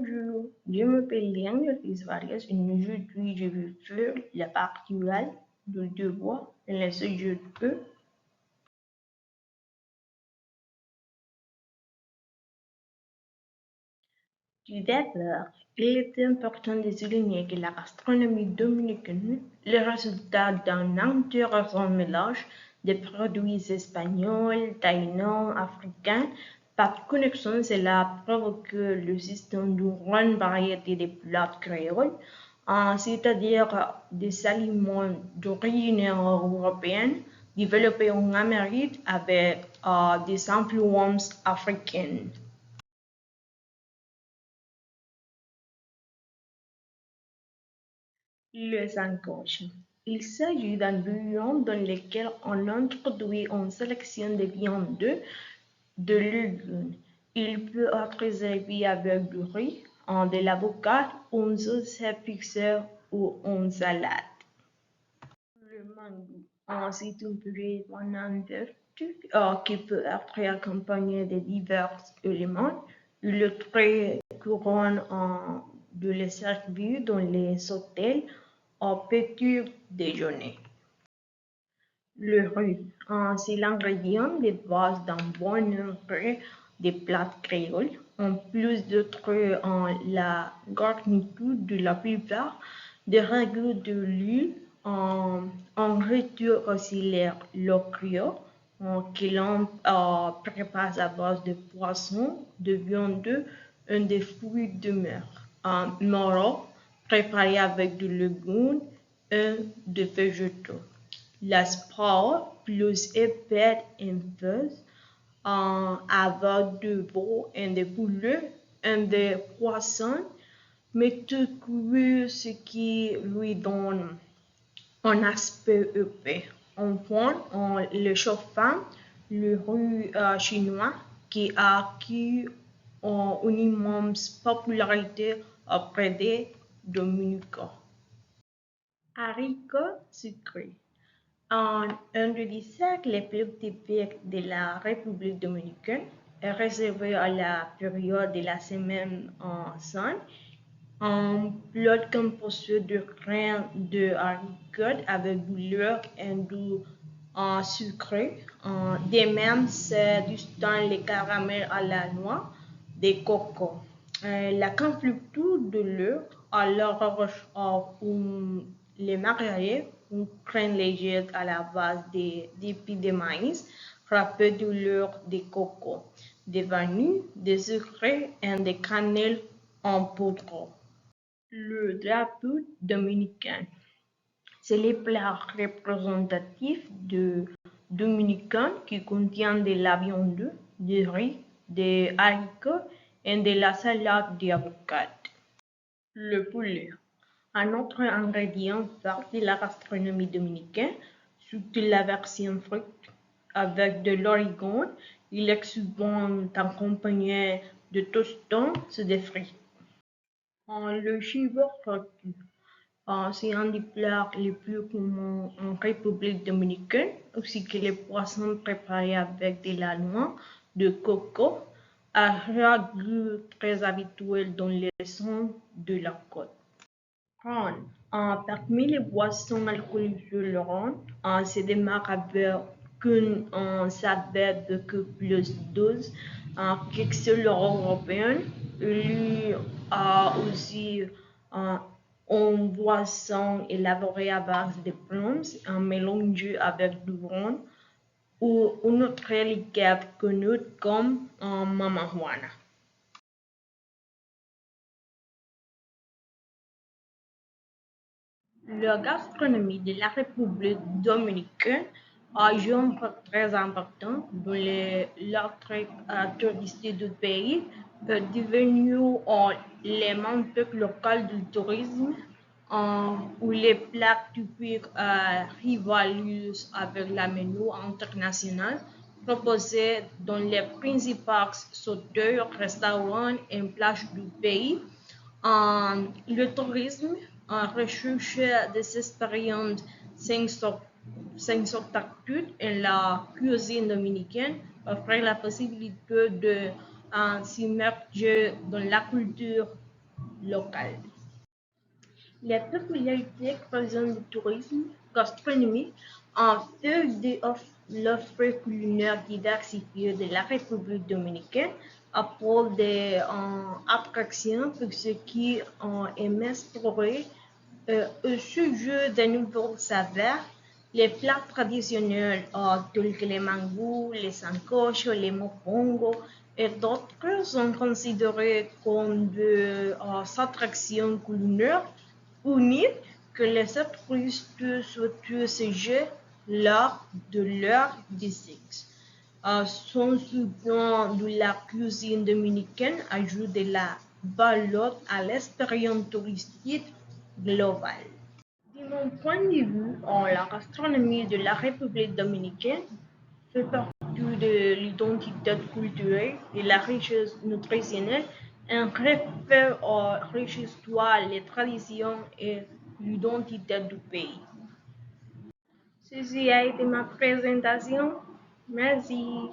Bonjour, je m'appelle Léon Ortiz Vargas et aujourd'hui je vais faire la partie orale du devoir dans le sujet E. Tout d'abord, il est important de souligner que la gastronomie dominicaine est le résultat d'un intéressant mélange de produits espagnols, thaïlandais, africains. Par connexion, cela provoque l'existence d'une grande variété de plats créoles, c'est-à-dire des aliments d'origine européenne développés en Amérique avec des influences africaines. Le sancocho. Il s'agit d'un bouillon dans lequel on introduit une sélection de viandes, de légumes. Il peut être servi avec du riz, de l'avocat, une sauce épicée ou une salade. Le mango, c'est un purée banane verte qui peut être accompagné de divers éléments. Il est très courant de le servir dans les hôtels au petit déjeuner. Le riz, c'est l'ingrédient de base d'un bon nombre de plats créoles. En plus d'être la garniture de la plupart des ragoûts de l'huile, on retire aussi les locrio que l'on prépare à base de poisson, de viande et de fruits de mer. Moro, préparé avec du légumes et de végétaux. La sport plus épais et feuille avec de veau et de poulet et de poisson, mais tout cuit ce qui lui donne un aspect épais. Enfin, en le chauffant, le riz chinois qui a acquis une immense popularité auprès des Dominicains. Haricots sucrés. Un des desserts les plus typiques de la République dominicaine est réservé à la période de la semaine sainte. Un plat composé de grains de haricots avec du beurre et du sucré. De même, c'est distinct le caramel à la noix de coco. La confiture de l'œuf à l'orange ou les mariages, une crème légère à la base d'épis de maïs, râpé de l'heure de coco, de vanille, de sucre et de cannelle en poudre. Le drapeau dominicain. C'est le plat représentatif de dominicain qui contient de la viande, du riz, des haricots et de la salade d'avocat. Le poulet. Un autre ingrédient phare de la gastronomie dominicaine, surtout la version frite avec de l'origan, il est souvent accompagné de tostons et de frites. Le chivo rôti. C'est un des plats les plus communs en République dominicaine, aussi que les poissons préparés avec de la noix de coco, un ragoût très habituel dans les régions de la côte. Ron. Parmi les boissons alcoolisées, le ron se démarque avec une saveur beaucoup plus douce que celle européenne. Il a aussi une boisson élaborée à base de plums, mélangée avec du ron ou une autre liqueur connue comme Mama Juana. La gastronomie de la République dominicaine a joué un rôle très important dans l'attrait touristique du pays, devenu l'élément local du tourisme, où les plats typiques rivalisent avec la menu international proposé dans les principaux hôtels, restaurants et plages du pays. Le tourisme recherche des expériences sensorielles et la cuisine dominicaine offre la possibilité de s'immerger dans la culture locale. Les peculiarités présentes du tourisme gastronomique en fait de l'offre culinaire diversifiée de la République dominicaine apporte des attractions pour ceux qui aiment explorer au sujet de nouvelles saveurs. Les plats traditionnels tels que les mangous, les sancochos, les mopongos et d'autres sont considérés comme des attractions culinaires uniques que les touristes souhaitent essayer lors de leur visite. Son souvent de la cuisine dominicaine ajoute de la valeur à l'expérience touristique globale. De mon point de vue, la gastronomie de la République dominicaine fait partie de l'identité culturelle, de la richesse nutritionnelle, un reflet aux riches histoires, les traditions et l'identité du pays. Ceci a été ma présentation. Merci.